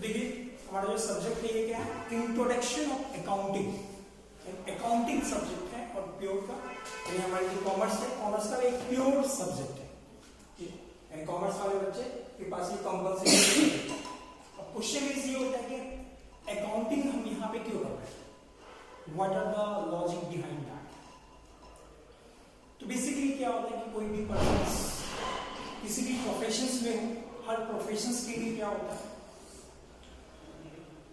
तो देखिए हमारा जो सब्जेक्ट है ये क्या है, introduction of accounting. Accounting subject है और प्योर का यानी हमारी जो कॉमर्स है, कॉमर्स का एक प्योर सब्जेक्ट है, यानी कॉमर्स वाले बच्चे के पास ये कंपल्सरी है। अब क्वेश्चन ये होता है कि अकाउंटिंग हम यहाँ पे क्यों कर रहे हैं, what are the logic behind that. तो बेसिकली क्या होता है कि कोई भी पर्सन किसी भी प्रोफेशंस में हो, हर प्रोफेशंस के लिए क्या होता है,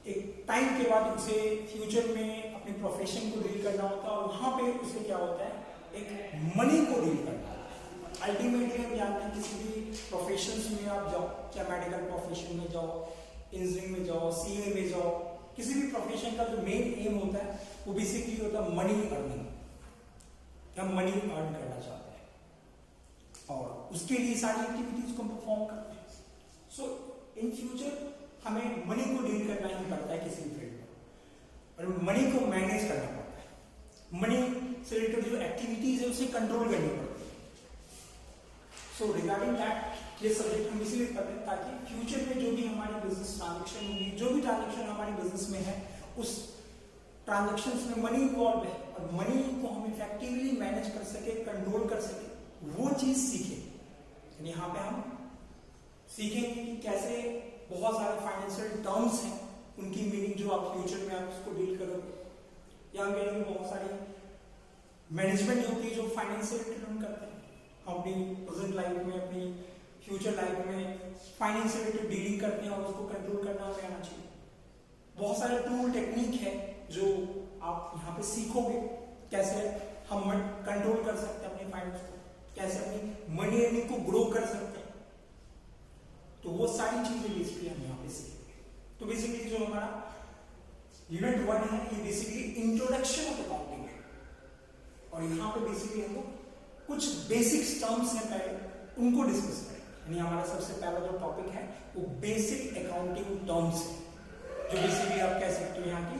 एक टाइम के बाद उसे फ्यूचर में अपने प्रोफेशन को डील करना होता है और वहां पे उसे क्या होता है, एक मनी को डील करना होता है। अल्टीमेटली हम जानते हैं किसी भी प्रोफेशंस में आप जाओ, चाहे मेडिकल प्रोफेशन में जाओ, इंजीनियरिंग में जाओ, सीए में जाओ, किसी भी प्रोफेशन का जो मेन एम होता है वो बेसिकली होता है मनी अर्निंग। हम मनी अर्न करना चाहते हैं और उसके लिए सारी एक्टिविटीज को परफॉर्म करते हैं। सो इन फ्यूचर हमें मनी को डील करना ही पड़ता है किसी भी फील्ड में, और मनी को मैनेज करना पड़ता है, मनी से रिलेटेड जो एक्टिविटीज है उसे कंट्रोल करनी पड़ती है। सो रिगार्डिंग दैट ये सब्जेक्ट हम इसलिए पढ़ते हैं ताकि फ्यूचर में जो भी हमारी बिजनेस ट्रांजेक्शन होंगी, जो भी ट्रांजेक्शन हमारी बिजनेस में है, उस ट्रांजेक्शन्स में मनी इन्वॉल्व है और मनी को हम इफेक्टिवली मैनेज कर सके, कंट्रोल कर सके, वो चीज सीखे। यानी यहाँ पे हम सीखेंगे कि कैसे बहुत सारे फाइनेंशियल टर्म्स हैं, उनकी मीनिंग जो आप फ्यूचर में आप उसको डील करोगे, या हम कहेंगे बहुत सारी मैनेजमेंट होती है जो फाइनेंस से रिलेटेड करते हैं। हम अपनी प्रेजेंट लाइफ में, अपनी फ्यूचर लाइफ में फाइनेंस से रिलेटेड डीलिंग करते हैं और उसको कंट्रोल करना हमें आना चाहिए। बहुत सारे टूल टेक्निक है जो आप यहाँ पे सीखोगे, कैसे हम कंट्रोल कर सकते हैं अपने फाइनेंस को, कैसे अपनी मनी अर्निंग को ग्रो कर सकते हैं। तो वो सारी चीजें बेसिकली हम यहाँ पे सीखेंगे। तो बेसिकली जो हमारा यूनिट 1 है ये बेसिकली इंट्रोडक्शन ऑफ अकाउंटिंग है और यहाँ पे बेसिकली हम लोग कुछ बेसिक टर्म्स हैं पहले उनको डिस्कस करेंगे। यानी हमारा सबसे पहला जो टॉपिक है वो बेसिक अकाउंटिंग टर्म्स है, जो बेसिकली आप कह सकते हो यहाँ की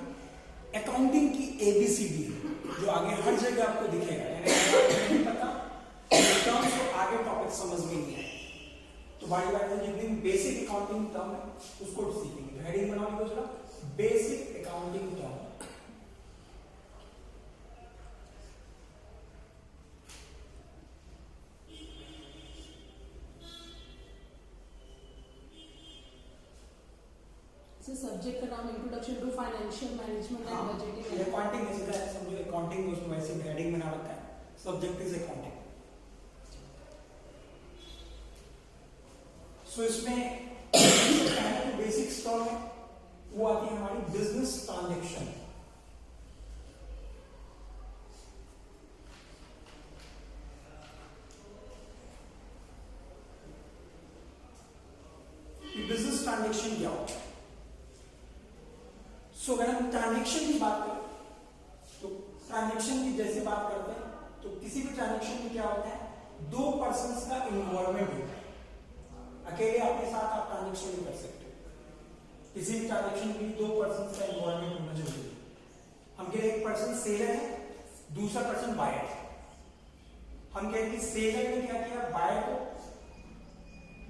अकाउंटिंग की एबीसीडी है, जो आगे हर जगह आपको दिखेगा। यानी नहीं पता टर्म्स को आगे टॉपिक समझ में नहीं आए तो बारी बारी से जितनी बेसिक अकाउंटिंग टर्म है उसको सीखेंगे। हेडिंग बनाने को चला बेसिक अकाउंटिंग टर्म। सब्जेक्ट का नाम introduction to financial management and budgeting. Accounting इसका है, समझो अकाउंटिंग उसमें वैसे हेडिंग बना रखा है, सब्जेक्ट इज अकाउंटिंग। सो इसमें जो बेसिक टर्म है वो आती है हमारी बिजनेस ट्रांजैक्शन। बिजनेस ट्रांजैक्शन क्या होता है? सो अगर हम ट्रांजैक्शन की बात करें तो ट्रांजैक्शन की जैसे बात करते हैं तो किसी भी ट्रांजैक्शन में क्या होता है, दो पर्संस का इन्वॉल्वमेंट होता है। अकेले अपने साथ आप ट्रांजैक्शन नहीं कर सकते, किसी भी ट्रांजैक्शन के लिए दो पर्संस का इन्वॉल्वमेंट होना जरूरी है। हम कह रहे एक पर्सन सेलर है, दूसरा पर्सन बायर है। हम कह रहे कि सेलर ने क्या किया, बायर को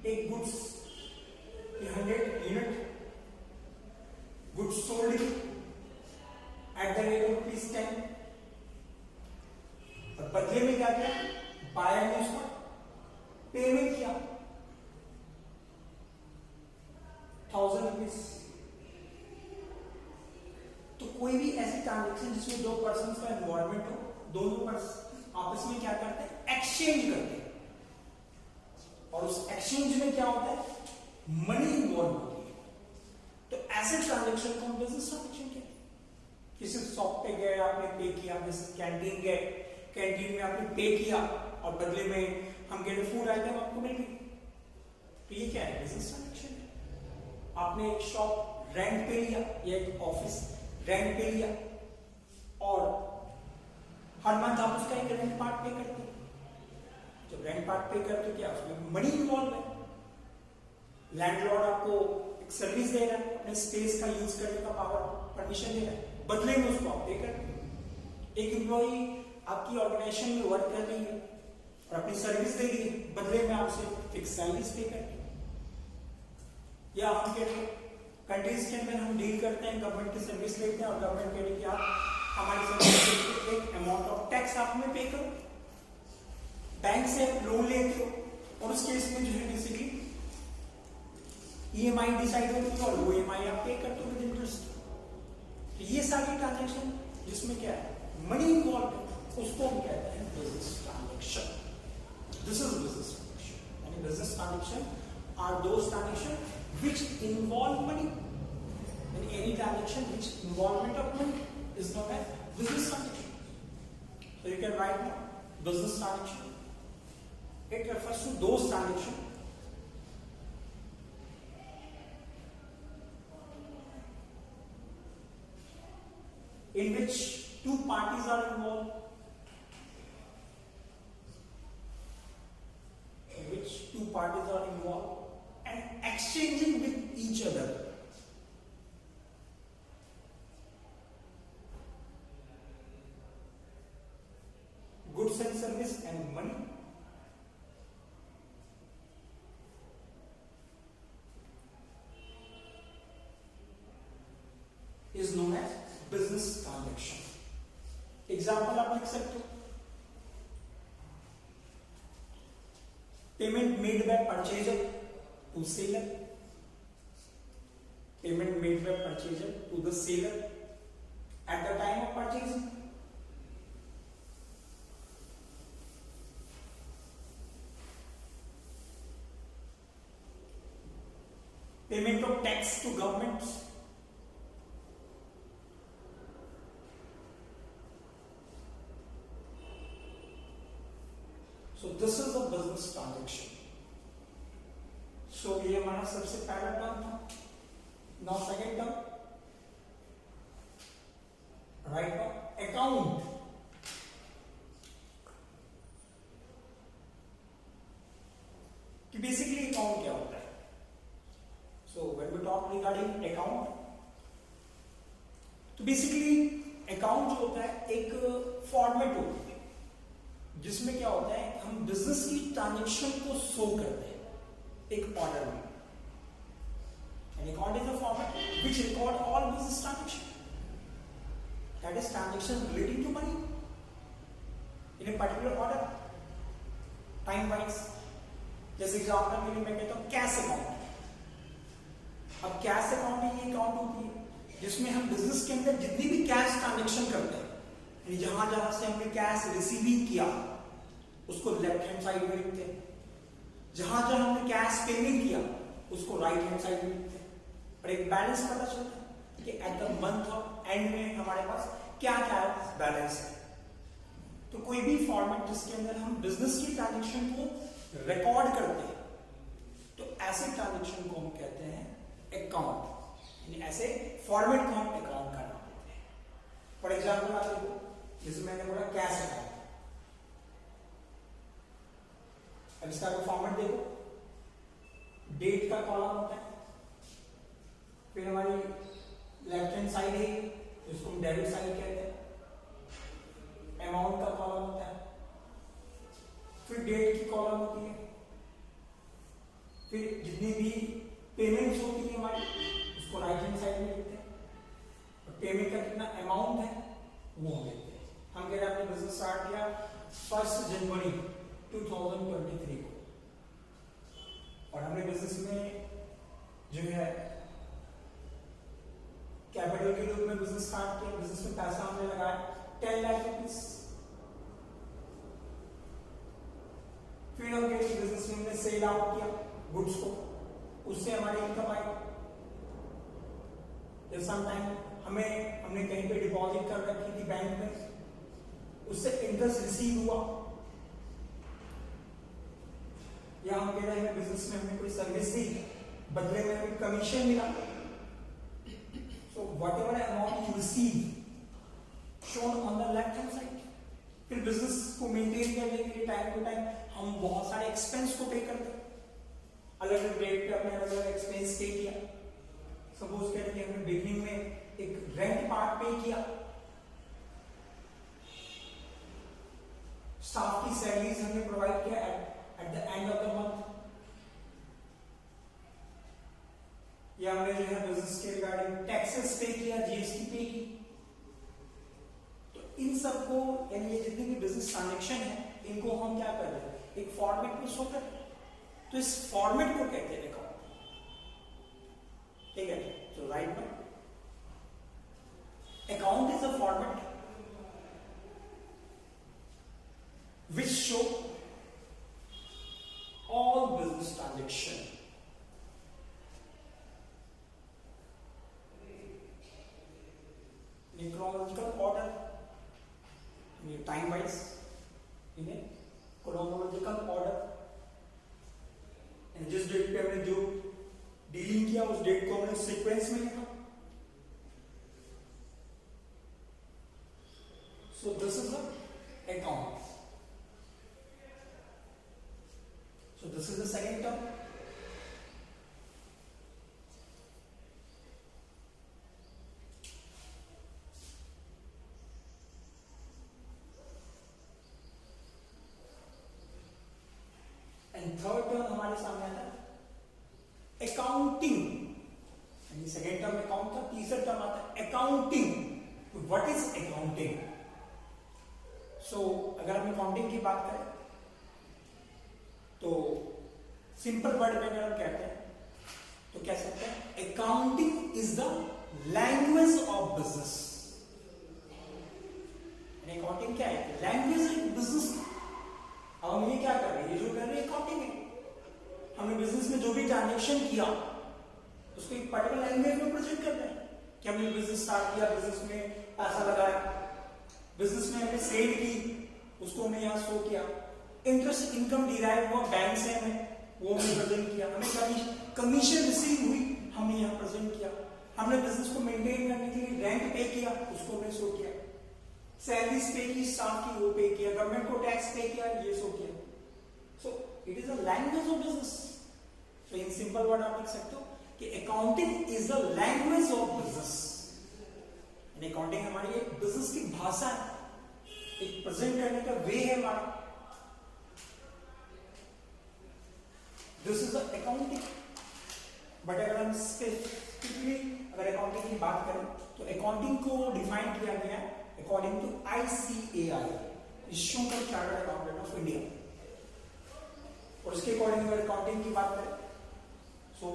एक goods 100 unit goods sold at the rate of ₹10 और बदले में क्या किया, बायर ने उसका पेमेंट किया ₹1000। तो कोई भी ऐसी ट्रांजैक्शन जिसमें दो पर्सन का इन्वॉल्वमेंट हो, दोनों पर्सन आपस में क्या करते हैं, एक्सचेंज करते हैं और उस एक्सचेंज में क्या होता है, मनी इन्वॉल्व होती है। तो ऐसे ट्रांजैक्शन को हम बिजनेस ट्रांजैक्शन कहते हैं। किसी शॉप पे गए, आपने पे किया, जैसे कैंटीन गए, कैंटीन में आपने पे किया और बदले में हम कह रहे फूड आइटम आपको मिल गई, तो ये क्या है, बिजनेस ट्रांजैक्शन है। आपने एक शॉप रेंट पे लिया या एक ऑफिस रेंट पे लिया और हर मंथ आप उसका एक रेंट पार्ट पे करते हैं। जब रेंट पार्ट पे करते हो क्या उसमें मनी इन्वॉल्व है। लैंडलॉर्ड आपको एक सर्विस दे रहा है, अपने स्पेस का यूज करने का पावर परमिशन दे रहा है, बदले में उसको आप पे करते हैं। एक एम्प्लॉई आपकी ऑर्गेनाइजेशन में वर्क कर रही है और अपनी सर्विस दे रही है, बदले में आपसे फिक्स सैलरी पे करते हैं। या हम कह रहे कंट्रीज के अंदर हम डील करते हैं, गवर्नमेंट की सर्विस लेते हैं और गवर्नमेंट कह रही है कि आप हमारी सर्विस के एक अमाउंट ऑफ टैक्स आप हमें पे करो। बैंक से लोन लेते हो और उस केस में जो है बेसिकली ईएमआई डिसाइड होती है और वो ईएमआई आप पे करते हो विद इंटरेस्ट। तो ये सारी ट्रांजैक्शन जिसमें क्या है मनी इन्वॉल्व है उसको हम कहते हैं business transaction. This is business transaction. यानी business transaction are those transaction which involve money, and any transaction which involvement of money is known as business transaction. So you can write now business transaction. It refers to those transactions in which two parties are involved, and exchanging with each other goods and service and money is known as business transaction. Example आप लिख सकते हो, payment made by purchaser to seller, payment made by purchaser to the seller at the time of purchasing, payment of tax to government, so this is a business transaction. So ये हमारा सबसे पहला term था। Now second term, right now account. कि basically account क्या होता है? So when we talk regarding account, तो बेसिकली अकाउंट जो होता है एक फॉर्मेट होती है जिसमें क्या होता है हम बिजनेस की ट्रांजेक्शन को शो करते हैं एक ऑर्डर में। An account is a format which record all business transactions, that is transaction relating to money in a particular order, time wise. जैसे एग्जांपल के लिए मैं कहता हूँ कैश अकाउंट। अब कैश अकाउंट ये अकाउंट होती है जिसमें हम बिजनेस के अंदर जितनी भी कैश ट्रांजेक्शन करते हैं, यानी जहां जहां से हमने कैश रिसीव किया उसको लेफ्ट हैंड साइड में लिखते हैं, जहां जहां हमने कैश पेमेंट किया उसको राइट हैंड साइड में लिखते हैं, और एक बैलेंस पता चलता है कि at the month of and में हमारे पास क्या क्या बैलेंस है। तो कोई भी फॉर्मेट जिसके अंदर हम बिजनेस की ट्रांजेक्शन को रिकॉर्ड करते हैं तो ऐसे ट्रांजेक्शन को हम कहते हैं अकाउंट, यानी ऐसे फॉर्मेट को हम अकाउंट का नाम देते हैं। फॉर एग्जाम्पल आप देखो, जैसे मैंने बोला कैश अकाउंट, अब इसका फॉर्मेट देखो, डेट का कॉलम होता है, फिर हमारी लेफ्ट हैंड साइड है जिसको हम डेबिट साइड कहते हैं, अमाउंट का कॉलम होता है, फिर डेट की कॉलम होती है, फिर जितनी भी पेमेंट्स होती है हमारी उसको राइट हैंड साइड में लिखते हैं, और पेमेंट का कितना अमाउंट है वो हम लिखते हैं। हम कह रहे हैं आपने बिजनेस स्टार्ट किया 1 जनवरी 2023 को, और हमने बिजनेस में जो है कैपिटल के रूप में बिजनेस स्टार्ट किया, बिजनेस में पैसा हमने लगाया 10 लाख रुपीस, फिर हम बिजनेस में हमने सेल आउट किया गुड्स को, उससे हमारी इनकम आई। समटाइम हमने कहीं पे डिपॉजिट कर रखी थी बैंक में, उससे इंटरेस्ट रिसीव हुआ, या हम कह रहे हैं बिजनेस में हमने कोई सर्विस दी बदले में हमें कमीशन मिला। So whatever amount you receive shown on the left hand side, फिर बिजनेस को मेंटेन करने के लिए टाइम टू टाइम हम बहुत सारे एक्सपेंस को पे करते हैं, अलग अलग रेट पे अपने अलग अलग एक्सपेंस पे किया। सपोज करें कि हमने बिगनिंग में एक रेंट पार्ट पे किया, स्टाफ की सैलरीज हमने प्रोवाइड किया eight the end of the month, या हमने जो है बिजनेस के रिगार्डिंग टैक्सेस पे किया, जीएसटी पे की। तो इन सबको यानी ये जितनी भी बिजनेस ट्रांजैक्शन है इनको हम क्या कर रहे हैं, एक फॉर्मेट में शो कर रहे हैं। तो इस फॉर्मेट को कहते हैं अकाउंट, ठीक है। तो राइट में account is a format which show all business transaction in chronological order, in time wise, in a chronological order, and जिस डेट पे हमने जो डीलिंग किया उस डेट को हमने सीक्वेंस में लिखा। So this is the account. So this is the second term. And third term हमारे सामने आता है accounting. यानी second term account था, तीसरा term आता है accounting. What is accounting? So अगर हम accounting की बात करें तो सिंपल वर्ड में अगर हम कहते हैं तो कह सकते हैं accounting is the language of business. Accounting क्या है, लैंग्वेज ऑफ बिजनेस। अब हम ये क्या कर रहे हैं, ये जो कर रहे हैं अकाउंटिंग है। हमने बिजनेस में जो भी ट्रांजेक्शन किया उसको एक पर्टिकुलर लैंग्वेज में प्रेजेंट कर रहे हैं कि हमने बिजनेस स्टार्ट किया, बिजनेस में पैसा लगाया, बिजनेस में हमने सेल की, उसको हमने यहाँ शो किया। इंटरेस्ट इनकम डिराइव हुआ बैंक से हमें, वो हमने प्रेजेंट किया। हमें कमीशन रिसीव हुई, हमने यहाँ प्रेजेंट किया। हमने बिजनेस को मेंटेन करने के लिए रेंट पे किया, उसको हमने शो किया। सैलरीज पे की, स्टाफ की वो पे किया, गवर्नमेंट को टैक्स पे किया, ये शो किया। So it is a language of business. So in simple word आप लिख सकते हो कि accounting is the language of business. Accounting हमारी एक बिजनेस की भाषा है, एक प्रेजेंट करने का वे है हमारा। This is accounting. बट अगर हम स्पेसिफिकली अगर अकाउंटिंग की बात करें तो अकाउंटिंग को डिफाइन किया गया है according to ICAI, institute of chartered accountant of India. और उसके अकॉर्डिंग अगर अकाउंटिंग की बात करें तो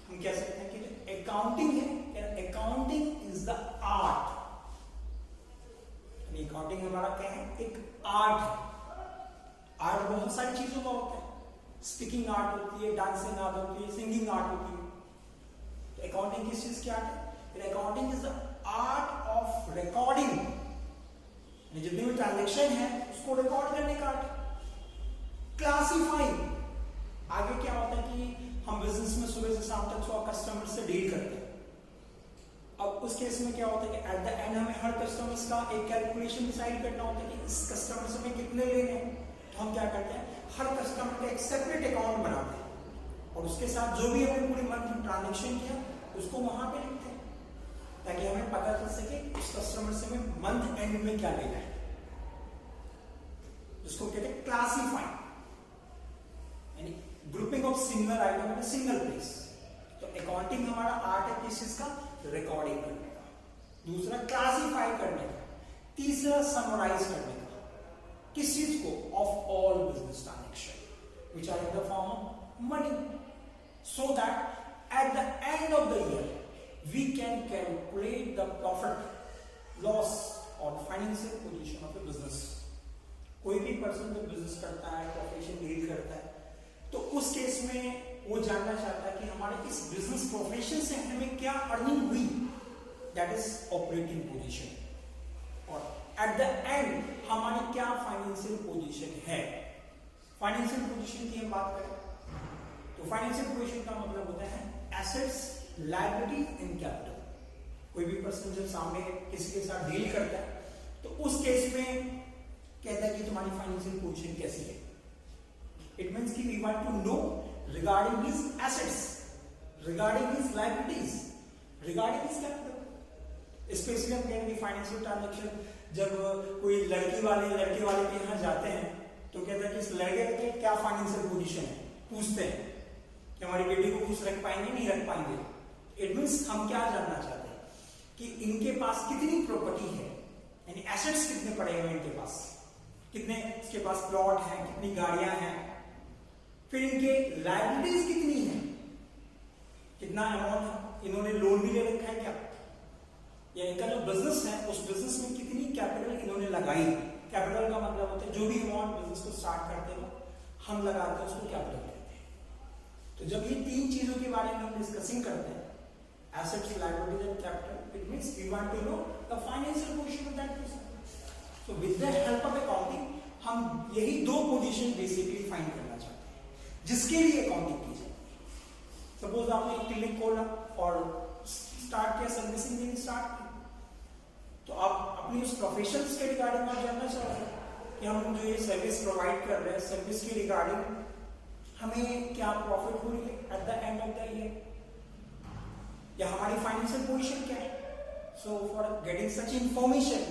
हम कह सकते हैं कि अकाउंटिंग है, accounting is the art. Accounting हमारा क्या है, एक आर्ट है। आर्ट बहुत सारी चीजों का होता है, स्पीकिंग आर्ट होती है, डांसिंग आर्ट होती है, सिंगिंग आर्ट होती है। तो अकाउंटिंग किस चीज की आर्ट है? Accounting is the art of recording. जितनी भी ट्रांजेक्शन है उसको रिकॉर्ड करने का आर्ट। क्लासिफाइंग, आगे क्या होता है कि हम बिजनेस में सुबह से शाम तक 100 कस्टमर से डील करते हैं। अब उस केस में क्या होता है कि एट द एंड हमें हर कस्टमर्स का एक कैलकुलेशन डिसाइड करना होता है कि इस कस्टमर से हमें कितने लेने हैं। तो हम क्या करते हैं, हर कस्टमर का एक सेपरेट अकाउंट बनाते हैं और उसके साथ जो भी हमने पूरी मंथ ट्रांजेक्शन किया उसको वहां पे लिखते हैं ताकि हमें पता चल सके उस कस्टमर से हमें मंथ एंड में क्या लेना है, जिसको कहते हैं क्लासिफाइंग, यानी grouping of single item in single place. तो अकाउंटिंग हमारा आर्ट है किस चीज का, रिकॉर्डिंग करने का। दूसरा क्लासिफाई करने का। तीसरा समराइज करने का। किस चीज को, of all business transaction which are in the form of money, so that at the end of the year we can calculate the profit, loss or financial position of a business. कोई भी person जो business करता है, profession deal करता है, तो उस case में वो जानना चाहता है कि हमारे इस बिजनेस प्रोफेशन से हमें क्या अर्निंग हुई, दैट इज ऑपरेटिंग पोजीशन, और एट द एंड हमारी क्या फाइनेंशियल पोजीशन है। फाइनेंशियल पोजीशन की हम बात करें तो फाइनेंशियल पोजीशन का मतलब होता है एसेट्स, लायबिलिटी एंड कैपिटल। कोई भी पर्सन जब सामने किसी के साथ डील करता है तो उस केस में कहता है कि तुम्हारी फाइनेंशियल पोजीशन कैसी है। इट मींस कि we want to know regarding his assets, regarding his liabilities, regarding his capital. Specially हम कहेंगे फाइनेंशियल ट्रांजैक्शन जब कोई लड़के वाले के यहाँ जाते हैं तो कहते हैं कि इस लड़के की क्या फाइनेंशियल पोजीशन है, पूछते हैं कि हमारी बेटी को खुश रख पाएंगे नहीं रख पाएंगे। इट मीन्स हम क्या जानना चाहते हैं कि इनके पास कितनी प्रॉपर्टी है, यानी एसेट्स कितने पड़े हुए इनके पास, कितने इसके पास प्लॉट हैं, कितनी गाड़ियां हैं, फिर इनके लायबिलिटीज कितनी है, कितना अमाउंट इन्होंने लोन भी ले रखा है क्या, या इनका जो बिजनेस है उस बिजनेस में कितनी कैपिटल इन्होंने लगाई। कैपिटल का मतलब होता है जो भी अमाउंट बिजनेस को स्टार्ट करते हो हम लगाते हैं उसको कैपिटल कहते हैं। तो जब ये तीन चीजों के बारे में हम डिस्कसिंग करते हैं, assets, liabilities and capital, it means we want to know the financial position of that person. So with the help of accounting हम यही दो पोजीशन बेसिकली फाइंड करना चाहते हैं जिसके लिए अकाउंटिंग की जाए। सपोज आपने एक क्लिनिक खोला और स्टार्ट किया, सर्विसिंग देनी स्टार्ट की, तो आप अपनी उस प्रोफेशंस के रिगार्डिंग आप जानना चाहोगे कि हम जो ये सर्विस प्रोवाइड कर रहे हैं, सर्विस के रिगार्डिंग हमें क्या प्रॉफिट हो रही है at the end of the year, या हमारी फाइनेंशियल पोजीशन क्या है। So for getting such information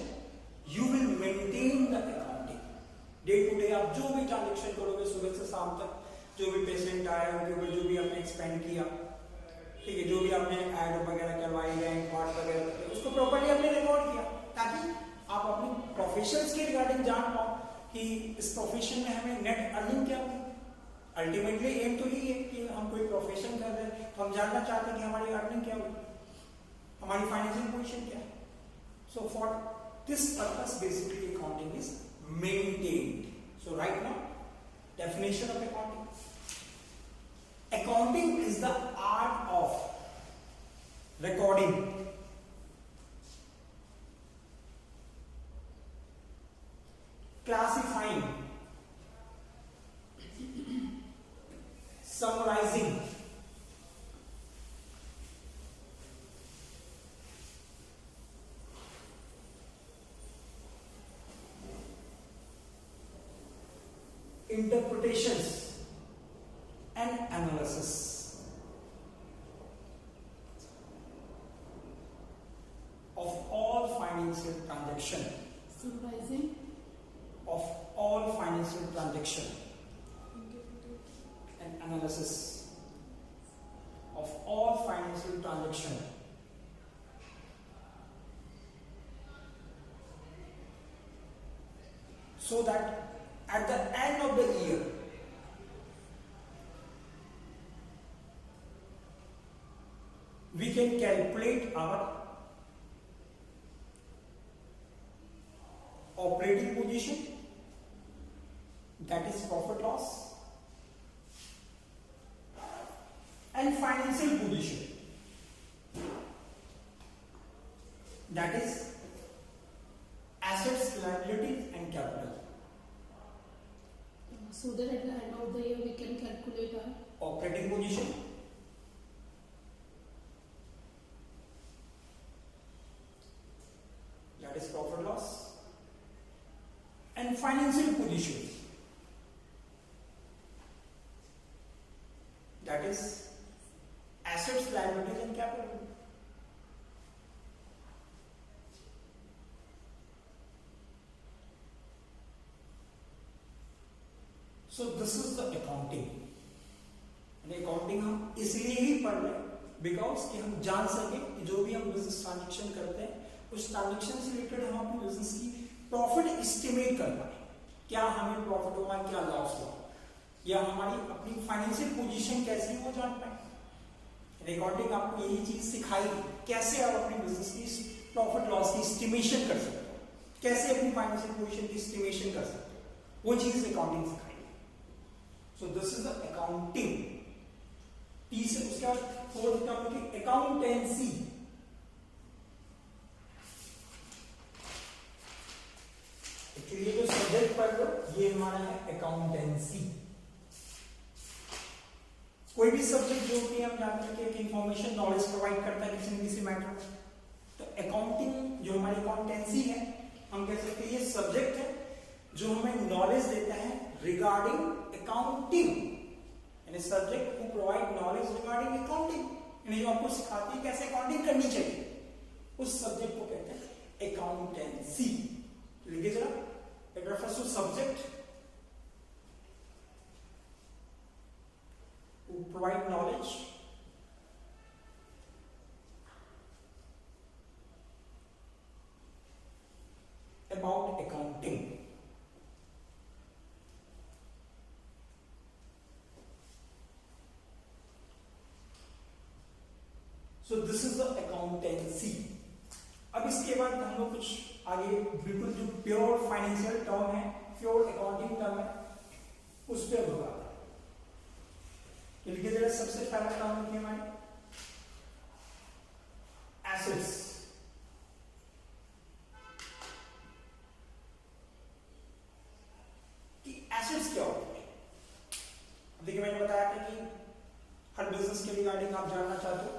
you will maintain the accounting. Day to day आप जो भी ट्रांजेक्शन करोगे, सुबह से शाम तक जो भी पेशेंट आए उनके ऊपर जो भी आपने एक्सपेंड किया, ठीक है, जो भी आपने ऐड वगैरह करवाई, रैंक वार्ड वगैरह करवाई, उसको प्रॉपर्ली आपने रिकॉर्ड किया ताकि आप अपनी प्रोफेशंस के रिगार्डिंग जान पाओ कि इस प्रोफेशन में हमें नेट अर्निंग क्या हुई। अल्टीमेटली एम तो यही है कि हम कोई प्रोफेशन कर रहे हैं तो हम जानना चाहते हैं कि हमारी अर्निंग क्या हुई, हमारी फाइनेंशियल पोजीशन क्या है। So for this purpose basically accounting is maintained. So right now definition of accounting. Accounting is the art of recording, classifying, summarizing, interpretations and analysis of all financial transaction, Summarizing. of all financial transaction and analysis of all financial transaction so that at the end of the year we can calculate our operating position, that is profit loss, and financial position, that is assets, liabilities and capital. So that at the end of the year we can calculate our Operating position, that is profit loss, and financial position, that is assets, liabilities and capital. So this is the accounting. Accounting हम इसलिए ही पढ़ रहे हैं because कि हम जान सके कि जो भी हम बिजनेस ट्रांजेक्शन करते हैं उस ट्रांजेक्शन से रिलेटेड हम अपनी बिजनेस की प्रॉफिट एस्टिमेट कर पाए, क्या हमें प्रॉफिट हुआ, क्या लॉस हुआ, या हमारी अपनी फाइनेंशियल पोजीशन कैसी वो जान पाए। अकाउंटिंग आपको यही चीज सिखाई कैसे आप अपनी बिजनेस की प्रॉफिट लॉस की एस्टिमेशन कर सकते हो, कैसे अपनी फाइनेंशियल पोजीशन की एस्टिमेशन कर सकते हो, वो चीज अकाउंटिंग सिखाई। सो दिस इज द अकाउंटिंग। तीसरे उसके बाद फोर्थ टर्म की अकाउंटेंसी। एक्चुअली जो सब्जेक्ट पढ़ लो ये हमारा है अकाउंटेंसी। कोई भी सब्जेक्ट जो कि हम जानते हैं कि एक इंफॉर्मेशन नॉलेज प्रोवाइड करता है किसी न किसी मैटर में, तो अकाउंटिंग जो हमारी अकाउंटेंसी है हम कह सकते हैं ये सब्जेक्ट है जो हमें नॉलेज देता है रिगार्डिंग अकाउंटिंग, यानी subject who provide knowledge regarding accounting, यानी जो आपको सिखाती है कैसे अकाउंटिंग करनी चाहिए, उस सब्जेक्ट को कहते हैं अकाउंटेंसी। लिखिए जरा, it refers to subject who provide knowledge so this is the accountancy. अब इसके बाद हम लोग कुछ आगे बिल्कुल जो प्योर फाइनेंशियल टर्म है, प्योर अकाउंटिंग टर्म है, उस पर होगा। तो लिखिए जरा, सबसे पहला टर्म लिखिए हमारे एसेट्स। कि एसेट्स क्या होते हैं? देखिए मैंने बताया था कि हर बिजनेस के रिगार्डिंग आप जानना चाहते हो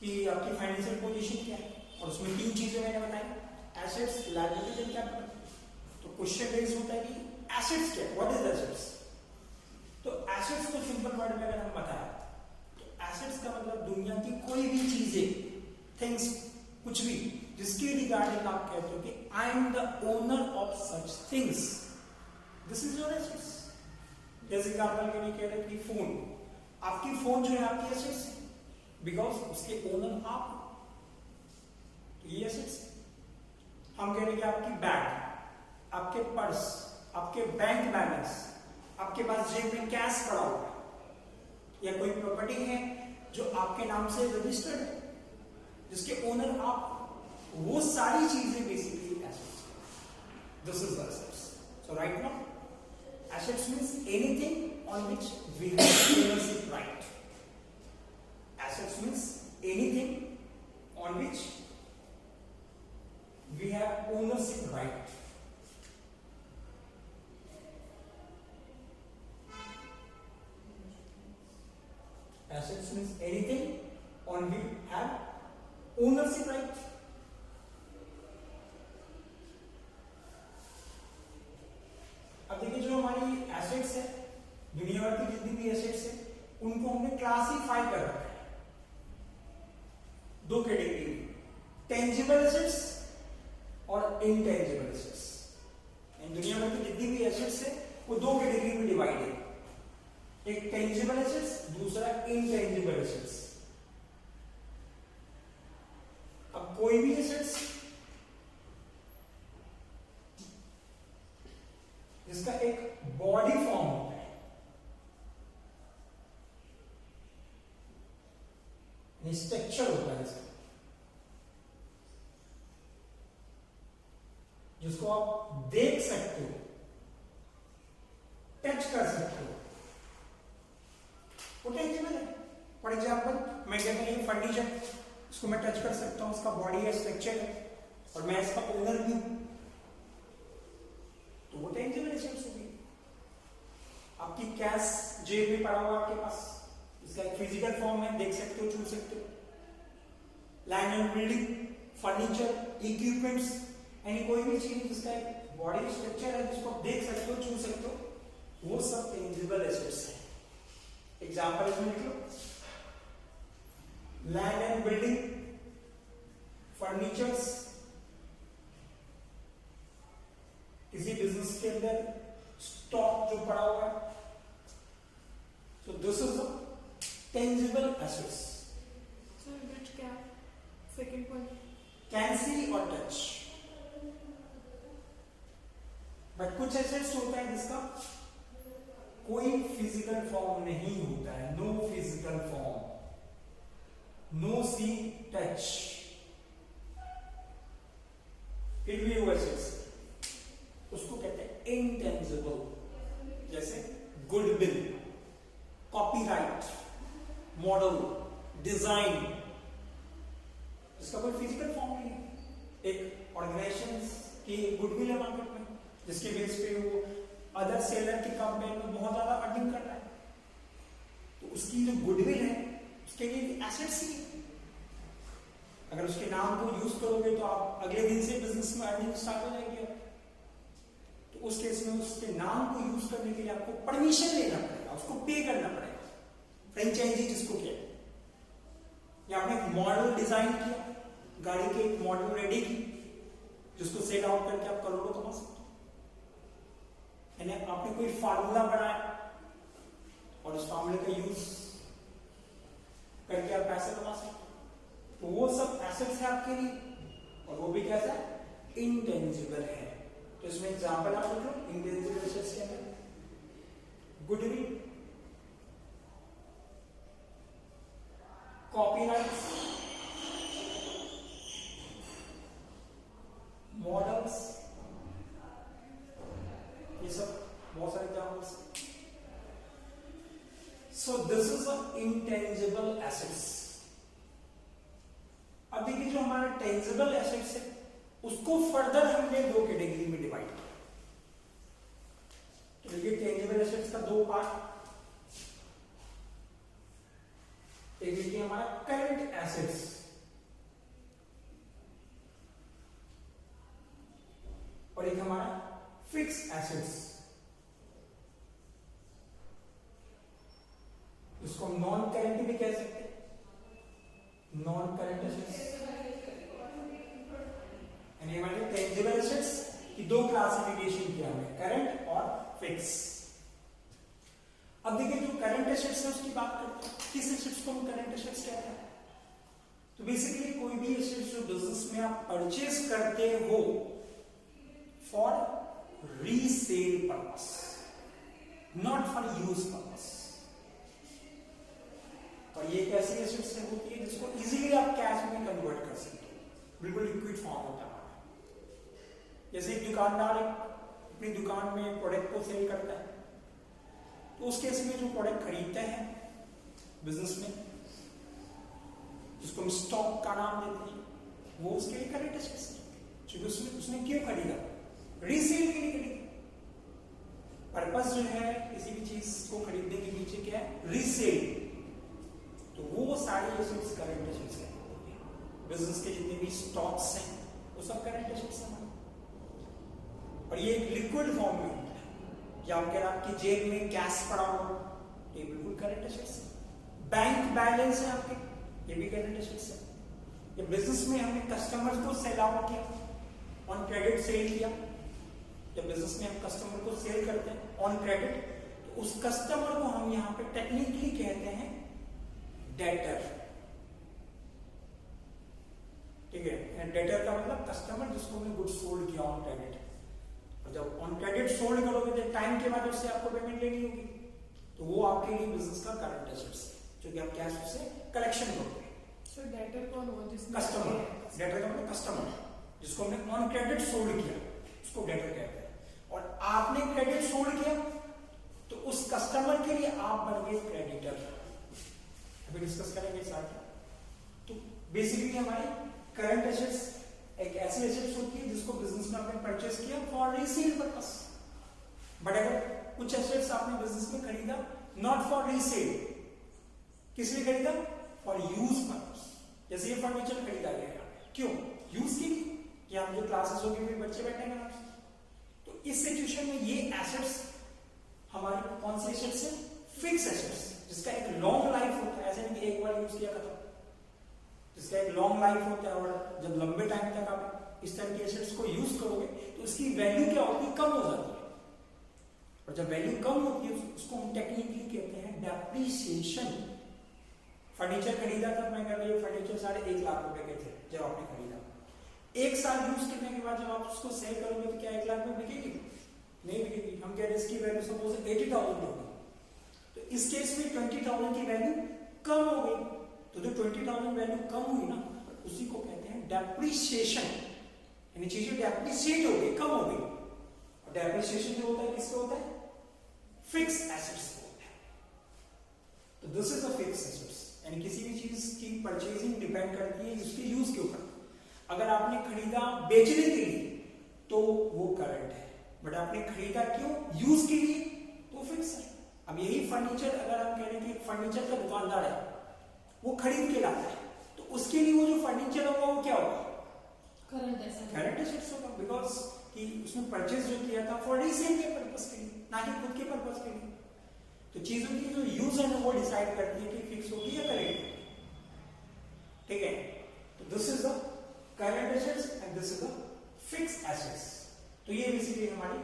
कि आपकी फाइनेंशियल पोजीशन क्या है, और उसमें तीन चीजें मैंने बताई, एसेट्स, लायबिलिटीज एंड कैपिटल। तो क्वेश्चन रेज होता है कि एसेट्स क्या है, व्हाट इज एसेट्स? तो एसेट्स को सिंपल वर्ड में अगर हम बताएं तो एसेट्स का मतलब दुनिया की कोई भी चीजें, थिंग्स, कुछ भी जिसके रिगार्डिंग आप कहते हो कि I am the owner of such things, this is your assets. जैसे एग्जांपल के लिए कह रहे कि फोन, आपकी फोन जो है आपकी एसेट्स है, बिकॉज उसके ओनर आप हो, तो ये एसेट्स। हम कह रहे कि आपकी बैग, आपके पर्स, आपके बैंक बैलेंस, आपके पास जेब में कैश पड़ा हुआ है, या कोई प्रॉपर्टी है जो आपके नाम से रजिस्टर्ड है, जिसके ओनर आप, वो सारी चीजें basically assets. This is the assets. So right now assets means anything on which we have ownership right. Assets means anything on which we have ownership right. Assets means anything on which we have ownership right. अब देखिए जो हमारी assets है, दुनिया भर की जितनी भी एसेट्स है, उनको हमने क्लासिफाई कर रखा है दो कैटेगरी में, टेंजिबल एसेट्स और इनटेंजिबल एसेट्स। दुनिया भर की जितनी भी एसेट्स है वो दो कैटेगरी में डिवाइड है, एक टेंजिबल एसेट्स, दूसरा इनटेंजिबल एसेट्स। अब कोई भी एसेट्स जिसका एक बॉडी फॉर्म होता है, स्ट्रक्चर होता है इसका, जिसको आप देख सकते हो, टच कर सकते हो, वो टेंजिबल है। फॉर एग्जाम्पल मैं कहता हूं ये फर्नीचर, इसको मैं टच कर सकता हूं, उसका बॉडी है, स्ट्रक्चर है, और मैं इसका ओनर भी हूं, तो वो टेंजिबल एसेट्स होगी। आपकी कैश जेब में पड़ा हुआ आपके पास, इसका एक फिजिकल फॉर्म है, देख सकते हो, छू सकते हो। Land and building, furniture, equipments, यानी कोई भी चीज जिसका एक बॉडी स्ट्रक्चर है, जिसको आप देख सकते हो, छू सकते हो, वो सब टेंजिबल एसेट्स है। एग्जांपल इसमें लिख लो, लैंड एंड बिल्डिंग, फर्नीचर्स, किसी बिजनेस के अंदर स्टॉक जो पड़ा हुआ है, so this is the tangible assets. So which क्या? Second point. Can see or touch. But कुछ एसेट्स होता है जिसका कोई फिजिकल फॉर्म नहीं होता है, नो फिजिकल फॉर्म, नो सी टच, फिर भी वो एसेट्स, उसको कहते हैं इंटेंजिबल। जैसे गुडविल, कॉपीराइट, मॉडल, डिजाइन, इसका कोई फिजिकल फॉर्म नहीं है। एक ऑर्गेनाइजेशन की गुडविल है मार्केट में, जिसके बेस पे वो अदर सेलर की कंपेयर में बहुत ज्यादा अर्निंग कर रहा है, तो उसकी जो गुडविल है उसके लिए एसेट्स ही। अगर उसके नाम को यूज करोगे तो आप अगले दिन से बिजनेस में अर्निंग स्टार्ट हो जाएगी। तो उस केस में उसके नाम को यूज करने के लिए आपको परमिशन लेना पड़ेगा, उसको पे करना पड़ेगा, फ्रेंचाइजी जिसको कहते हैं। या आपने एक मॉडल डिजाइन किया, गाड़ी के एक मॉडल रेडी की, जिसको सेल आउट करके आप करोड़ों कमा सकते हो। यानी आपने कोई फार्मूला बनाया और उस फार्मूले का यूज करके आप पैसे कमा सकते हो, तो वो सब एसेट्स है आपके लिए, और वो भी कैसा है, इंटेंजिबल है। तो इसमें एग्जांपल आप लिख लो इंटेंजिबल एसेट्स के अंदर, गुडविल, कॉपीराइट, इंटेंजिबल एसेट्स। अब देखिए जो हमारा टेंजिबल एसेट्स है उसको फर्दर हमने दो कैटेगरी में डिवाइड किया। तो देखिए टेंजिबल एसेट्स का दो पार्ट, एक देखिए हमारा करंट एसेट्स और एक हमारा फिक्स एसेट्स, इसको हम नॉन करंट भी कह सकते हैं, नॉन करंट एसेट्स। यानी हमारे टेंजिबल एसेट्स की दो क्लासिफिकेशन किया हमने, करंट और फिक्स। अब देखिए जो करंट एसेट्स है उसकी बात करते हैं, किस एसेट्स को हम करंट एसेट्स कहते हैं? तो बेसिकली कोई भी एसेट्स जो बिजनेस में आप परचेज करते हो for resale purpose, not for use purpose. और ये एक ऐसी एसेट्स होती है जिसको इजीली आप कैश में कन्वर्ट कर सकते हो, बिल्कुल लिक्विड फॉर्म होता है। जैसे एक दुकानदार अपनी दुकान में प्रोडक्ट को सेल करता है, तो उस केस में जो प्रोडक्ट खरीदते हैं बिजनेस में, जिसको हम स्टॉक का नाम देते हैं, वो उसके लिए करंट एसेट्स है। क्योंकि उसने क्यों खरीदा? रीसेल के लिए खरीदा। पर्पस जो है किसी भी चीज को खरीदने के पीछे क्या है? रीसेल। तो वो सारे एसेट्स करंट एसेट्स हैं। बिजनेस के जितने भी स्टॉक्स हैं वो सब करंट एसेट्स हैं। और ये एक लिक्विड फॉर्म में होता है कि आपके जेब में कैश पड़ा हो, ये बिल्कुल करंट एसेट्स है। बैंक बैलेंस है आपके, ये भी करंट एसेट्स है। ये बिजनेस में हमने कस्टमर्स को सेल आउट किया, ऑन क्रेडिट सेल किया। जब बिजनेस में हम कस्टमर को सेल करते हैं ऑन क्रेडिट, तो उस कस्टमर को हम यहाँ पे टेक्निकली कहते हैं डेटर। ठीक है, डेटर का मतलब कस्टमर जिसको हमने गुड्स सोल्ड किया ऑन क्रेडिट। और जब ऑन क्रेडिट सोल्ड करोगे तो टाइम के बाद उससे आपको पेमेंट लेनी होगी, तो वो आपके लिए बिजनेस का करंट एसेट्स है, जो कि आप कैश से कलेक्शन करोगे। सो डेटर कौन हुआ? जिसने कस्टमर। डेटर का मतलब कस्टमर, जिसको हमने ऑन क्रेडिट सोल्ड किया उसको डेटर कहते हैं। और आपने क्रेडिट सोल्ड किया तो उस कस्टमर के लिए आप बन गए क्रेडिटर। अभी डिस्कस करेंगे साथ। तो बेसिकली हमारी करंट एसेट्स एक ऐसी एसेट्स होती है जिसको बिजनेस में आपने परचेस किया फॉर रीसेल पर्पस। बट अगर कुछ एसेट्स आपने बिजनेस में खरीदा नॉट फॉर रीसेल, किस लिए खरीदा? For use purpose. जैसे ये फर्नीचर खरीदा गया, क्यों? यूज के लिए, कि हम जो क्लासेस होगी फिर बच्चे बैठेंगे ना। तो इस सिचुएशन में ये एसेट्स हमारी कौन सी एसेट्स है? फिक्स एसेट्स, जिसका एक लॉन्ग लाइफ होता है। ऐसे नहीं कि एक बार यूज किया खत्म, जिसका एक लॉन्ग लाइफ होता है। और जब लंबे टाइम तक आप इस तरह के एसेट्स को यूज करोगे तो उसकी वैल्यू क्या होती है? कम हो जाती है। और जब वैल्यू कम होती है उसको हम टेक्निकली कहते हैं डेप्रिसिएशन। फर्नीचर खरीदा था, मैं कह रही हूँ फर्नीचर 1.5 लाख रुपए के थे जब आपने खरीदा। एक साल यूज करने के बाद जब आप उसको सेल करोगे तो क्या 1 लाख में बिकेगी? नहीं बिकेगी। हम कह रहे हैं इसकी वैल्यू सपोज 80,000 होगी, तो इस केस में 20,000 की वैल्यू कम हो गई। तो जो 20,000 वैल्यू कम हुई ना, उसी को कहते हैं डेप्रिसिएशन। यानी चीजें डेप्रिसिएट हो गई, कम हो गई। और डेप्रिसिएशन जो होता है किसको होता है? फिक्स एसेट्स को होता है। तो this is the fix assets. यानी किसी भी चीज की परचेजिंग डिपेंड करती है उसके यूज के ऊपर। अगर आपने खरीदा बेचने के लिए तो वो करंट है, बट आपने खरीदा क्यों? यूज के लिए, तो फिक्स है। अब यही फर्नीचर अगर हम कह रहे हैं कि फर्नीचर का दुकानदार है, वो खरीद के लाता है, तो उसके लिए वो जो फर्नीचर होगा वो क्या होगा? Current asset. करंट एसेट्स होगा, बिकॉज कि उसने परचेज जो किया था फॉर रीसेल के पर्पस के लिए, ना कि खुद के पर्पस के लिए। तो चीजों की जो यूज है वो डिसाइड करती है कि फिक्स होगी या करंट। ठीक है, तो this is the current assets and this is the fix assets. तो ये बेसिकली हमारी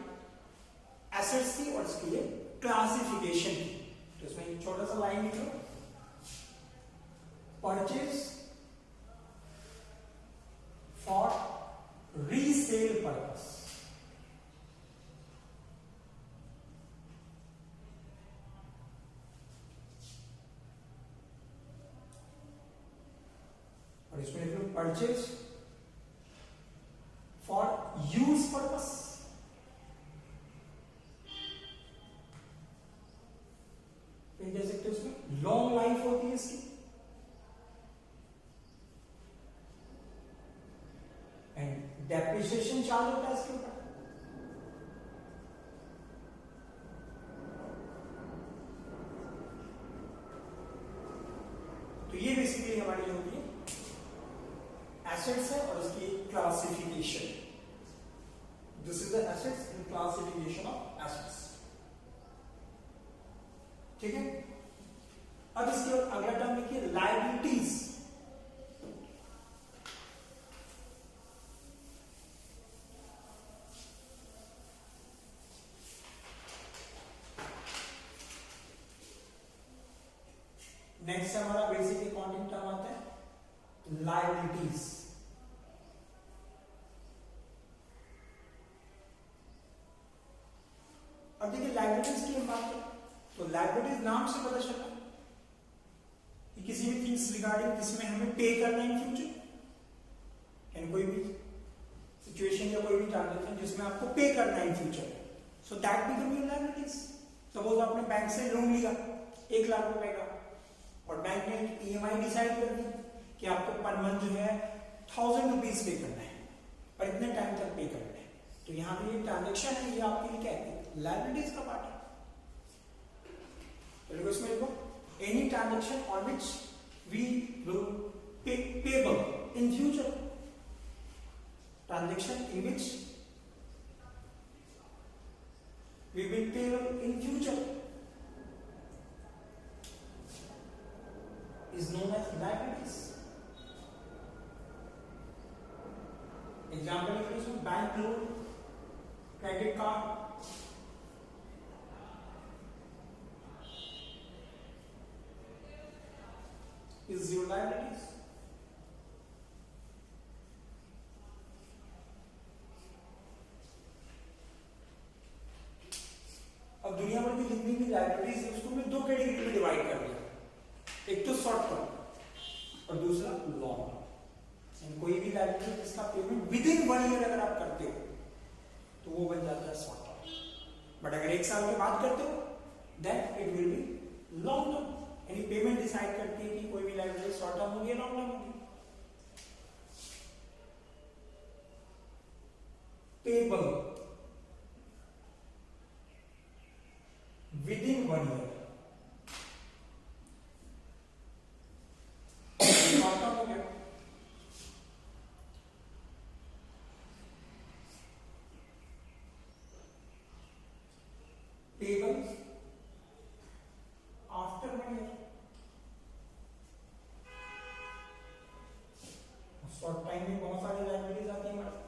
एसेट्स थी और इसके लिए क्लासिफिकेशन थी। तो इसमें एक छोटा सा लाइन लिखो, परचेज फॉर रीसेल पर्पस। और इसमें लिख लो परचेज फॉर यूज पर्पस। फिर कह सकते हो उसमें लॉन्ग लाइफ होती है इसकी, एंड डेप्रिसिएशन चार्ज होता है इसके ऊपर। तो ये बेसिकली हमारी जो होती है एसेट्स है और इसकी classification. This is the assets and classification of assets. ठीक है, अब इसके अगला टर्म लिखिए लायबिलिटीज। नेक्स्ट हमारा बेसिक अकाउंटिंग टर्म आता है लायबिलिटीज। अब देखिए लायबिलिटीज की हम बात करें तो लायबिलिटीज नाम से पता चला कि किसी भी थिंग्स रिगार्डिंग जिसमें हमें पे करना है इन फ्यूचर, यानी कोई भी सिचुएशन या कोई भी ट्रांजेक्शन जिसमें आपको पे करना है in future, so that become your liabilities. Suppose आपने बैंक से लोन लिया 1 लाख रुपए का और बैंक ने ईएमआई डिसाइड कर दी कि आपको पर मंथ जो है 1000 रुपीज पे करना है और इतने टाइम तक पे करना है, तो यहाँ पे ये ट्रांजेक्शन है, ये आपके लिए क्या है लायबिलिटीज का पार्ट है। तो इसमें देखो any transaction on which we will payable in future, transaction in which we will payable in future is known as liabilities. Example is bank loan, credit card, is your liabilities. अब दुनिया भर की जितनी भी लाइबिलिटीज है उसको हमने 2 category में डिवाइड कर दिया, एक तो शॉर्ट टर्म और दूसरा लॉन्ग टर्म। कोई भी लायबिलिटी जिसका पेमेंट विद इन 1 ईयर अगर आप करते हो तो वो बन जाता है शॉर्ट टर्म, बट अगर 1 साल के बाद करते हो then it will be long term. यानी पेमेंट डिसाइड करती है कि कोई भी लायबिलिटी शॉर्ट टर्म होगी या लॉन्ग टर्म होगी। Payable with in 1 year, payable after 1 year। Short time में बहुत सारी लायबिलिटीज आती है हमारे।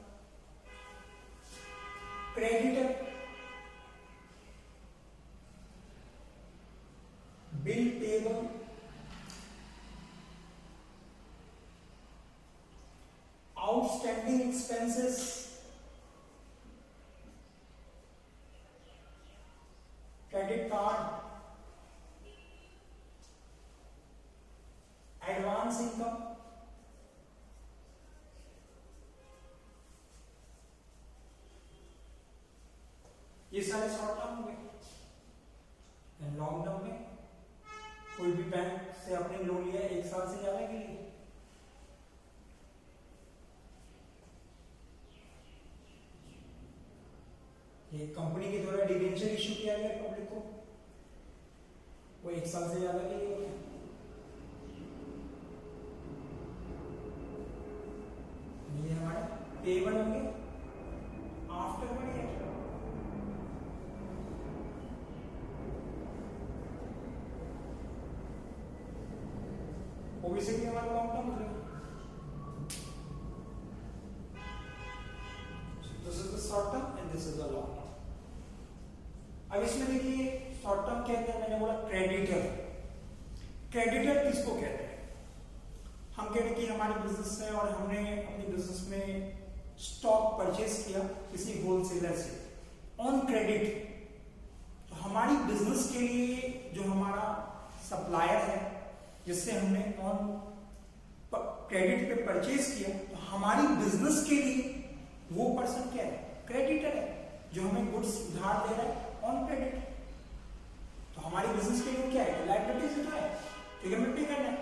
Creditor, bill payable, outstanding expenses, credit card, advance income, ये सारे शॉर्ट टर्म हो गए। लॉन्ग टर्म में कोई भी बैंक से आपने लोन लिया 1 साल से ज्यादा के लिए, ये कंपनी के द्वारा डिबेंचर इशू किया गया पब्लिक को, वो 1 साल से ज्यादा के लिए होता है। ये हमारे पेबल होंगे आफ्टर 1 ईयर। ओबीसी हमारा लॉन्ग टर्म हो जाएगा। This is the short term and this is the long term. अब इसमें देखिए शॉर्ट टर्म कहते हैं, मैंने बोला क्रेडिटर। क्रेडिटर किसको कहते हैं? हम कहते हैं कि हमारी बिजनेस है और हमने अपनी बिजनेस में स्टॉक परचेज किया किसी होलसेलर से ऑन क्रेडिट, तो हमारी बिजनेस के लिए जो हमारा सप्लायर है जिससे हमने ऑन क्रेडिट पे परचेज किया, तो हमारी बिजनेस के लिए वो पर्सन क्या है? क्रेडिटर है, जो हमें गुड्स उधार दे रहा है ऑन क्रेडिट। तो हमारी बिजनेस के लिए क्या है? लायबिलिटीज उठाए। क्योंकि हमें पे करना है,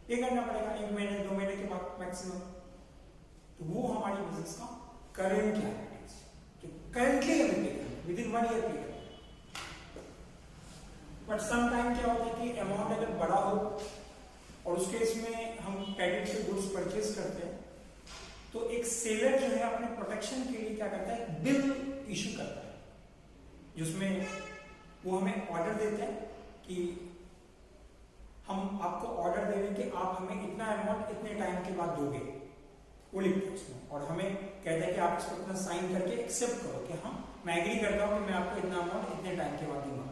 पे करना पड़ेगा 1 महीने 2 महीने के बाद मैक्सिमम। तो वो हमारी बिजनेस का करंट लायबिलिटीज, तो करंटली हमें पे करना, विद इन 1 ईयर पे करना। बट सम टाइम क्या होता है कि अमाउंट अगर बड़ा हो और उसके इसमें हम क्रेडिट से गुड्स परचेज करते हैं, तो एक सेलर जो है अपने प्रोटेक्शन के लिए क्या करता है, बिल इशू करता है, जिसमें वो हमें ऑर्डर देते हैं कि हम आपको ऑर्डर दे रहे हैं कि आप हमें इतना अमाउंट इतने टाइम के बाद दोगे, वो लिखते हैं उसमें, और हमें कहते हैं कि आप इसको इतना साइन करके एक्सेप्ट करो कि हाँ मैं एग्री करता हूँ कि मैं आपको इतना अमाउंट इतने टाइम के बाद दूंगा।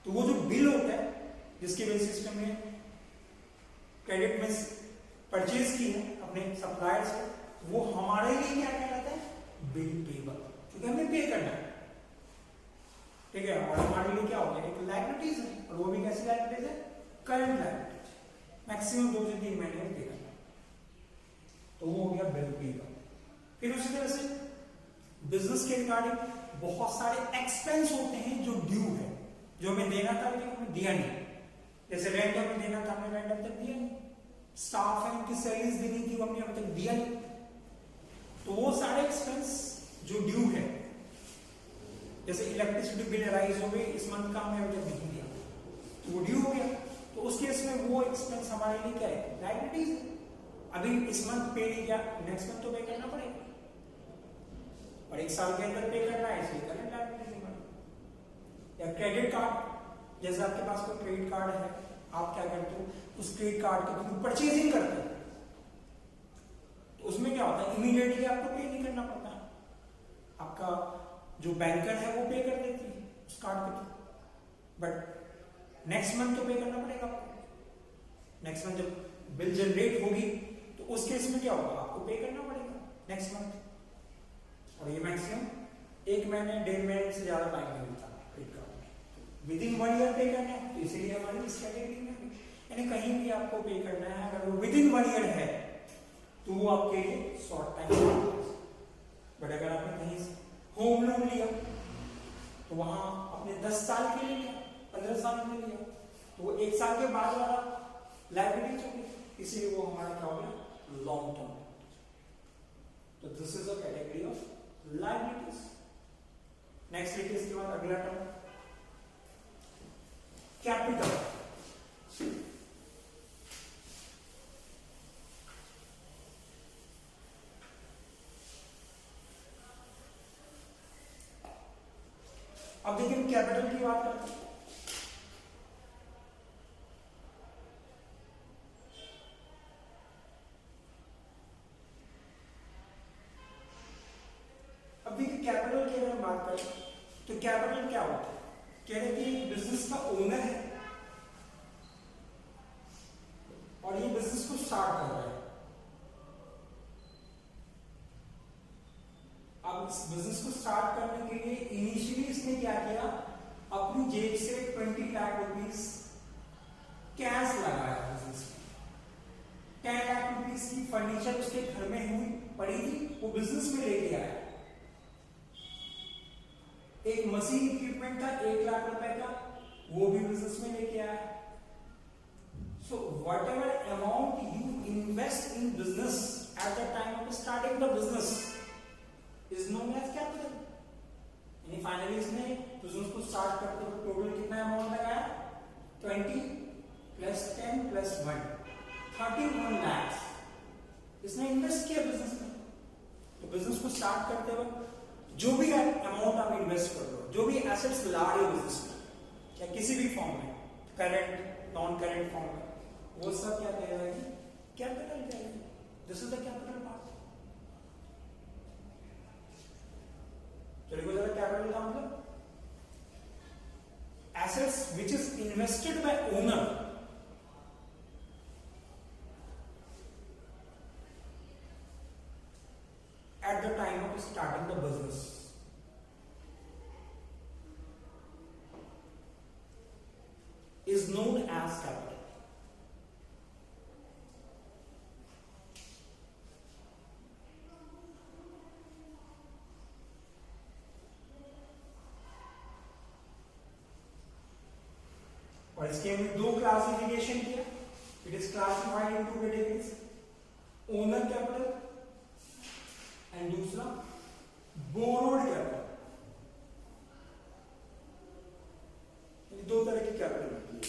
तो वो जो बिल होता है जिसके बेसिस पे हमने क्रेडिट में परचेज की है अपने सप्लायर से, वो हमारे लिए क्या कहलाता है, बिल पेबल, क्योंकि हमें पे करना है, ठीक है। और हमारे लिए क्या हो गया, एक लायबिलिटीज है, और वो भी कैसी लायबिलिटीज है, करंट लायबिलिटीज, मैक्सिमम 2 से 3 महीने में पे करना, तो वो हो गया बिल पेबल। फिर उसी तरह से बिजनेस के रिगार्डिंग बहुत सारे एक्सपेंस होते हैं जो ड्यू है, जो हमें देना था लेकिन हमें दिया नहीं, जैसे रेंट हमें देना था, हमने रेंट अब तक दिया नहीं, स्टाफ है उनकी सैलरीज देनी थी, वो हमने अब तक दिया नहीं। तो वो सारे एक्सपेंस जो ड्यू है, जैसे इलेक्ट्रिसिटी बिल राइज हो गई, इस मंथ का हमने अभी तक नहीं दिया, तो वो ड्यू हो गया, तो उस केस में वो एक्सपेंस हमारे लिए क्या है, लायबिलिटीज है। अभी इस मंथ पे नहीं किया, नेक्स्ट मंथ तो पे करना पड़ेगा, और 1 साल के अंदर पे करना है, इसलिए करंट लायबिलिटीज हमारी। या क्रेडिट कार्ड, जैसे आपके पास कोई क्रेडिट कार्ड है, आप क्या करते हो, उस क्रेडिट कार्ड के थ्रू परचेजिंग करते हो, तो उसमें क्या होता है, इमीडिएटली आपको पे नहीं करना पड़ता, आपका जो बैंकर है वो पे कर देती है उस कार्ड के थ्रू, बट नेक्स्ट मंथ तो पे करना पड़ेगा आपको। नेक्स्ट मंथ जब बिल जनरेट होगी तो उस केस में क्या होगा, आपको पे करना पड़ेगा नेक्स्ट मंथ, और ये मैक्सिमम 1 महीने 1.5 महीने से ज्यादा टाइम नहीं मिलता क्रेडिट कार्ड में, विद इन 1 ईयर पे करना है, तो इसीलिए हमारी इस कैटेगरी में, यानी कहीं भी आपको पे करना है, अगर वो विद इन 1 ईयर है तो वो आपके लिए शॉर्ट टाइम, बट अगर आपने कहीं होम लोन लिया तो वहां आपने 10 साल के लिए लिया, 15 साल के लिए लिया, तो वो 1 साल के बाद वाला लायबिलिटीज होगी, इसीलिए वो हमारा क्या हो गया, लॉन्ग टर्म। तो this is a category of liabilities. Next देखिए, इसके बाद अगला टर्म कैपिटल। अब देखिए हम कैपिटल की बात करते हैं। अब देखिए कैपिटल की अगर हम बात करें तो कैपिटल क्या होता है, कह रहे कि बिजनेस का ओनर है और ये बिजनेस को स्टार्ट कर रहा है। अब इस बिजनेस को स्टार्ट करने के लिए इनिशियली इसने क्या किया, अपनी जेब से 20 लाख रुपीस कैश लगाया बिजनेस में। 10 लाख रुपीस की फर्नीचर उसके घर में हुई पड़ी थी, वो बिजनेस में लेके आया। एक मशीन इक्विपमेंट था 1 लाख रुपए का, वो भी बिजनेस में लेके आया। So what ever amount you invest in business at the time of starting the business is known as capital। यानी फाइनली इसने बिजनेस को स्टार्ट करते हुए टोटल कितना अमाउंट लगाया, 20 प्लस 10 प्लस 1 31 लाख इसने इन्वेस्ट किया बिजनेस में। तो बिजनेस को स्टार्ट करते वक्त जो भी अमाउंट आप इन्वेस्ट कर रहे हो, जो भी एसेट्स ला रहे हो बिजनेस में, या किसी भी फॉर्म में, करंट नॉन करंट फॉर्म में, वो सब क्या कहलाएगी, कैपिटल कहलाएगी। This is the capital part. चलिए जरा कैपिटल का मतलब assets which is invested by owner at the time of starting the business is known as capital। और इसके हमने 2 classification it is classified in two categories, owner capital and दूसरा borrowed capital. दो तरह की कैपिटल होती है।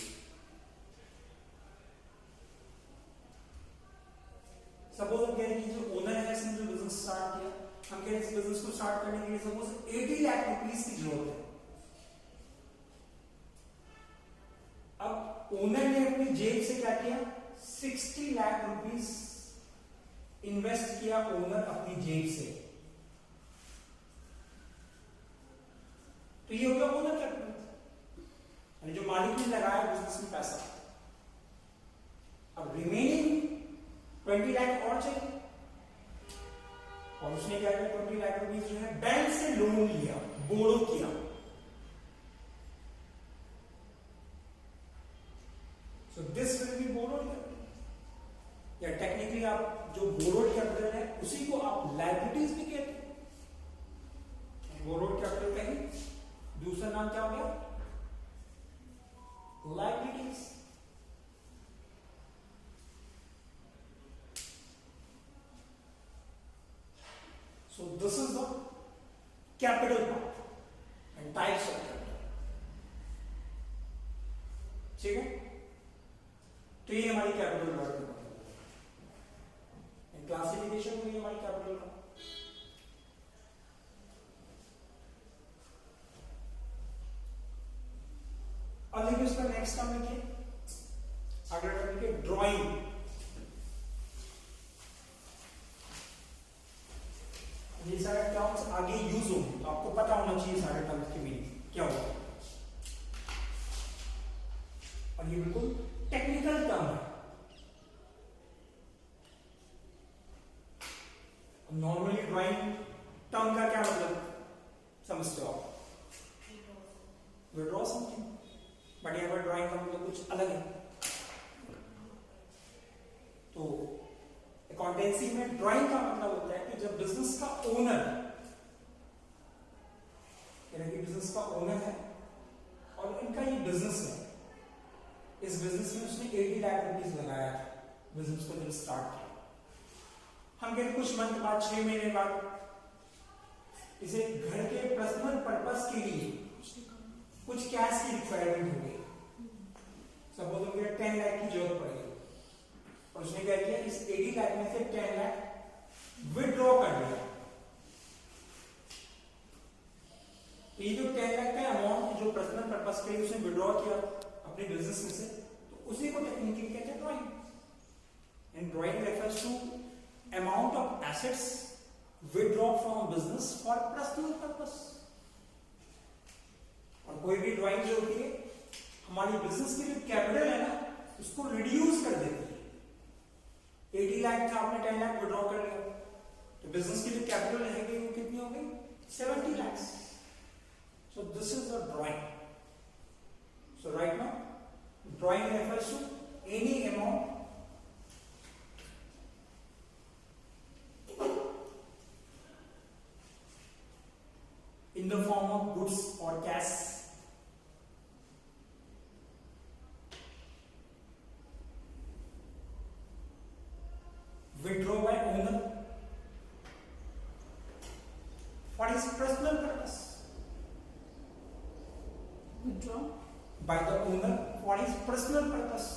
सपोज हम कह रहे हैं कि जो ओनर है इसने जो बिजनेस स्टार्ट किया, हम कह रहे हैं इस बिजनेस को स्टार्ट करने के लिए सपोज 80 लाख रुपीस की जरूरत है। अब ओनर ने अपनी जेब से क्या किया, 60 लाख रुपीस इन्वेस्ट किया ओनर अपनी जेब से, तो ये हो गया ओनर कैपिटल, यानी जो मालिक ने लगाया बिजनेस में पैसा। अब रिमेनिंग 20 लाख और चाहिए, और उसने क्या किया, 20 लाख रुपीस जो है बैंक से लोन लिया, बोरो किया। So this will be borrowed capital, या टेक्निकली आप जो बोरोड कैपिटल है उसी को आप लायबिलिटीज भी कहते हैं। बोरोड कैपिटल का ही दूसरा नाम क्या हो गया, liabilities. So this is the capital part and types of capital. ठीक है, तो ये हमारी कैपिटल वर्ड में क्लासिफिकेशन हुई हमारी कैपिटल का। अब देखिए इसका नेक्स्ट काम लिखिए, अगर लिखिए ड्राइंग। ये सारे टर्म्स आगे यूज होंगे, तो आपको पता होना चाहिए सारे टर्म्स की मीनिंग क्या होगा। और ये बिल्कुल टेक्निकल टर्म है। नॉर्मली ड्राइंग टर्म का क्या मतलब समझते हो आप, विड्रॉ समथिंग, बट यहाँ पर ड्राइंग का मतलब कुछ अलग है। तो अकाउंटेंसी में ड्राइंग का मतलब होता है कि जब बिजनेस का ओनर, यानी कि बिजनेस का ओनर है और इनका ये बिजनेस है, इस बिजनेस में उसने 80 लाख रुपीस लगाया था बिजनेस को जब स्टार्ट किया। हम कहते कुछ मंथ बाद, 6 महीने बाद इसे घर के पर्सनल पर्पस के लिए कुछ कैश की रिक्वायरमेंट हो गई। सपोज उनको 10 लाख की जरूरत पड़ गई और उसने क्या किया, इस 80 लाख में से 10 लाख विड्रॉ कर लिया। तो ये जो 10 लाख का अमाउंट जो पर्सनल पर्पस के लिए उसने विड्रॉ किया अपने बिजनेस में से, तो उसी को टेक्निकली कहते हैं drawing. And drawing refers to amount of assets withdraw from business for personal purpose। और कोई भी ड्राइंग जो होती है हमारी बिजनेस की जो कैपिटल है ना उसको रिड्यूस कर देती है। 80 लाख था, आपने 10 लाख विड्रॉ कर लिया, तो बिजनेस की जो कैपिटल रहेगी वो कितनी हो गई, 70 lakh. So this is the drawing. So right now drawing refers to any amount in the form of goods or cash withdraw by owner for his personal purpose, withdraw by the owner for his personal purpose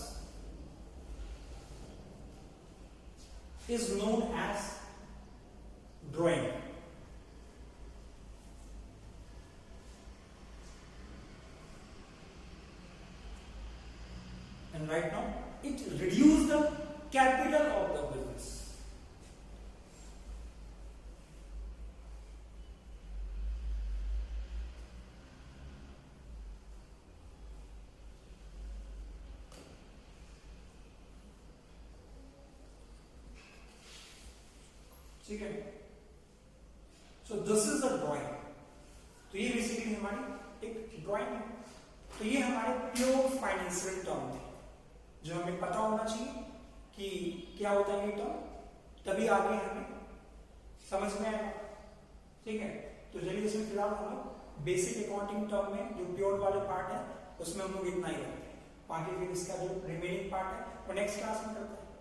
is known as drawing। And right now it reduced the capital of the business। ठीक है, सो this is a drawing. तो ये basically हमारी एक drawing है। तो ये हमारे प्योर फाइनेंशियल टर्म थे जो हमें पता होना चाहिए कि क्या होता है ये टर्म, तभी आगे हमें समझ में आएगा। ठीक है, तो चलिए इसमें फिलहाल हम लोग बेसिक अकाउंटिंग टर्म में जो प्योर वाले पार्ट है उसमें हम लोग इतना ही रखते हैं। बाकी फिर इसका जो रिमेनिंग पार्ट है वो नेक्स्ट क्लास में करते हैं।